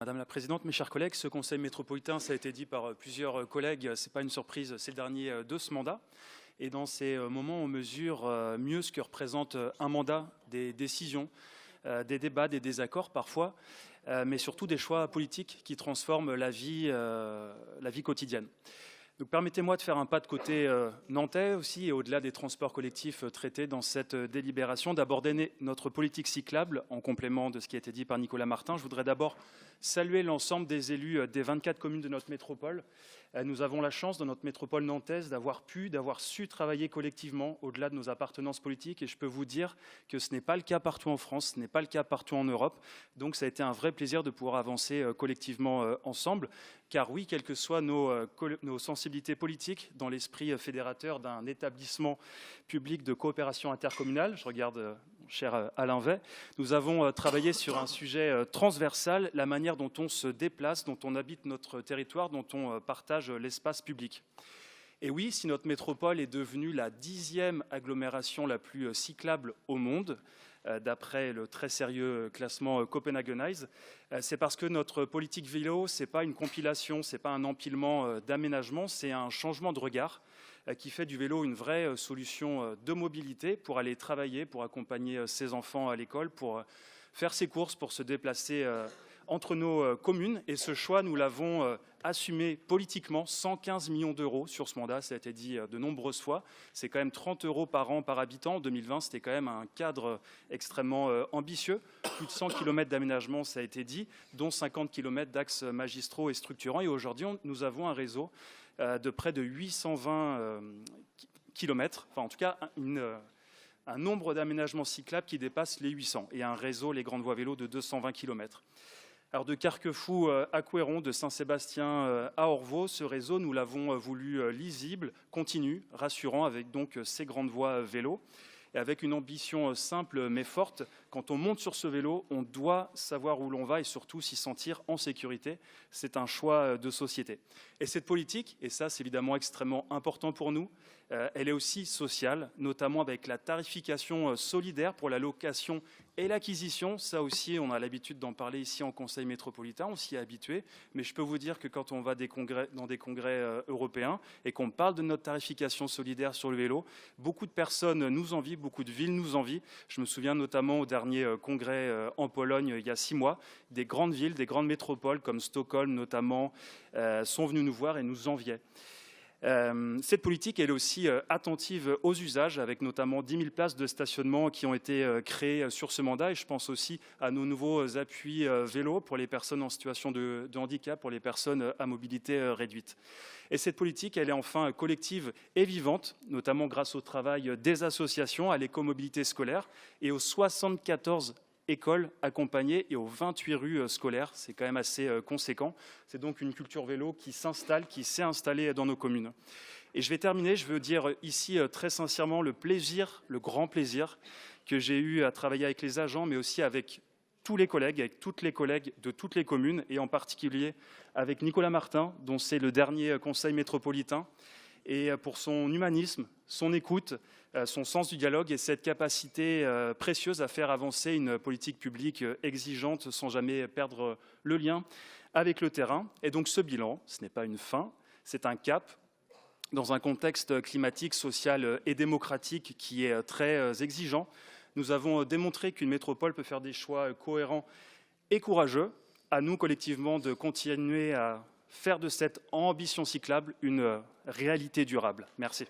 Madame la Présidente, mes chers collègues, ce Conseil métropolitain, ça a été dit par plusieurs collègues, ce n'est pas une surprise, c'est le dernier de ce mandat. Et dans ces moments, on mesure mieux ce que représente un mandat, des décisions, des débats, des désaccords parfois, mais surtout des choix politiques qui transforment la vie quotidienne. Donc permettez-moi de faire un pas de côté nantais aussi et au-delà des transports collectifs traités dans cette délibération, d'aborder notre politique cyclable en complément de ce qui a été dit par Nicolas Martin. Je voudrais d'abord saluer l'ensemble des élus des 24 communes de notre métropole. Nous avons la chance dans notre métropole nantaise d'avoir su travailler collectivement au-delà de nos appartenances politiques et je peux vous dire que ce n'est pas le cas partout en France, ce n'est pas le cas partout en Europe. Donc ça a été un vrai plaisir de pouvoir avancer collectivement ensemble. Car oui, quelles que soient nos sensibilités politiques, dans l'esprit fédérateur d'un établissement public de coopération intercommunale, je regarde mon cher Alain Vey, nous avons travaillé sur un sujet transversal, la manière dont on se déplace, dont on habite notre territoire, dont on partage l'espace public. Et oui, si notre métropole est devenue la 10e agglomération la plus cyclable au monde, d'après le très sérieux classement Copenhagenize, c'est parce que notre politique vélo, ce n'est pas une compilation, ce n'est pas un empilement d'aménagements, c'est un changement de regard qui fait du vélo une vraie solution de mobilité pour aller travailler, pour accompagner ses enfants à l'école, pour faire ses courses, pour se déplacer entre nos communes. Et ce choix, nous l'avons assumé politiquement, 115 millions d'euros sur ce mandat, ça a été dit de nombreuses fois. C'est quand même 30 € par an par habitant. En 2020, c'était quand même un cadre extrêmement ambitieux. Plus de 100 km d'aménagement, ça a été dit, dont 50 km d'axes magistraux et structurants. Et aujourd'hui, nous avons un réseau de près de 820 km, enfin en tout cas un nombre d'aménagements cyclables qui dépasse les 800 et un réseau, les grandes voies vélo, de 220 km. Alors de Carquefou à Couëron, de Saint-Sébastien à Orvaux, ce réseau, nous l'avons voulu lisible, continu, rassurant, avec donc ces grandes voies vélo. Et avec une ambition simple mais forte, quand on monte sur ce vélo, on doit savoir où l'on va et surtout s'y sentir en sécurité. C'est un choix de société. Et cette politique, et ça c'est évidemment extrêmement important pour nous, elle est aussi sociale, notamment avec la tarification solidaire pour la location et l'acquisition. Ça aussi, on a l'habitude d'en parler ici en Conseil métropolitain, on s'y est habitué. Mais je peux vous dire que quand on va dans des congrès européens et qu'on parle de notre tarification solidaire sur le vélo, beaucoup de personnes nous envient, beaucoup de villes nous envient. Je me souviens notamment au dernier congrès en Pologne il y a 6 mois, des grandes villes, des grandes métropoles comme Stockholm notamment, sont venues nous voir et nous enviaient. Cette politique elle est aussi attentive aux usages, avec notamment 10 000 places de stationnement qui ont été créées sur ce mandat. Et je pense aussi à nos nouveaux appuis vélo pour les personnes en situation de handicap, pour les personnes à mobilité réduite. Et cette politique, elle est enfin collective et vivante, notamment grâce au travail des associations, à l'écomobilité scolaire et aux 74 écoles accompagnées et aux 28 rues scolaires. C'est quand même assez conséquent. C'est donc une culture vélo qui s'installe, qui s'est installée dans nos communes. Et je vais terminer, je veux dire ici très sincèrement le grand plaisir que j'ai eu à travailler avec les agents, mais aussi avec tous les collègues, avec toutes les collègues de toutes les communes, et en particulier avec Nicolas Martin, dont c'est le dernier conseil métropolitain, et pour son humanisme, son écoute, son sens du dialogue et cette capacité précieuse à faire avancer une politique publique exigeante sans jamais perdre le lien avec le terrain. Et donc ce bilan, ce n'est pas une fin, c'est un cap dans un contexte climatique, social et démocratique qui est très exigeant. Nous avons démontré qu'une métropole peut faire des choix cohérents et courageux. À nous collectivement de continuer à faire de cette ambition cyclable une réalité durable. Merci.